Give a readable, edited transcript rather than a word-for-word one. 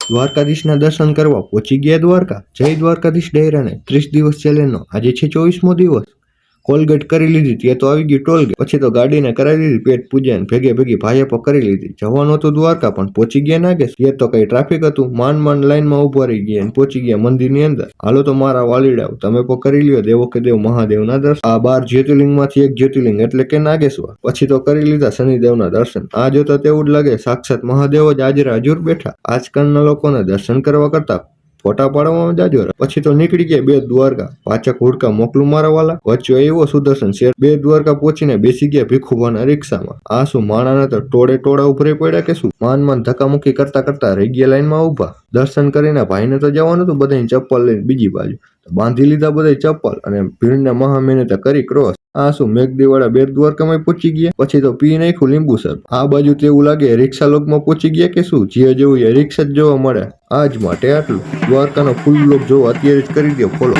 દ્વારકાધીશના દર્શન કરવા પહોંચી ગયા દ્વારકા। જય દ્વારકાધીશ ડાયરાને 30 દિવસ ચેલેન્જનો આજે છે 24મો દિવસ। કોલગેટ કરી લીધી, ત્યાં તો આવી ગઈ ટોલગેટ। પછી તો ગાડીને કરાવી લીધી પેટ પૂજન, ભેગી ભાઈએ પણ કરી લીધી। જવાનું હતું દ્વારકા પણ પહોંચી ગયા નાગેશ। ત્યાં તો કઈ ટ્રાફિક હતું, માંડ લાઈનમાં ઉભા રહી ગયા અને પહોંચી ગયા મંદિરની અંદર। હાલો તો મારા વાલીડાઓ, તમે પણ કરી લ્યો દેવો કે દેવ મહાદેવના દર્શન। આ 12 જ્યોતિર્લિંગમાંથી એક જ્યોતિર્લિંગ એટલે કે નાગેશ્વર। પછી તો કરી લીધા શનિદેવના દર્શન। આ જોતા તેવું જ લાગે સાક્ષાત મહાદેવ જ હાજરા હજુર બેઠા। આજકાલના લોકોને દર્શન કરવા કરતા ફોટા પાડવામાં જાજો। પછી તો નીકળી ગયા બેટ દ્વારકા, પાછા હુડકા મોકલું મારા વાલા। વચ્ચે એવો સુદર્શન શેઠ બેટ દ્વારકા પહોંચીને બેસી ગયા ભીખુભાના રિક્ષામાં। આ શું માણાના તો ટોળા ઉભરે પડ્યા કે શું? માન ધક્કામુક્કી કરતા રહી ગયા લાઈનમાં ઉભા। દર્શન કરીને ભાઈને તો જવાનું હતું બધાની ચપ્પલ લઈને બીજી બાજુ, બાંધી લીધા બધા ચપ્પલ અને ભીડને મહા મહેનત કરી ક્રોસ। આ શું મેઘદીવાળા બેટ દ્વારકામાં પહોંચી ગયા। પછી તો પી નાખ્યું લીંબુ સર। આ બાજુ તો એવું લાગે રિક્ષા લોકમાં પહોંચી ગયા કે શું? જે જેવું એ રિક્ષા જ જોવા મળે। આજ માટે આટલું। દ્વારકાનો ફૂલ બ્લોગ જોવો અત્યારે જ કરી દો ફોલો।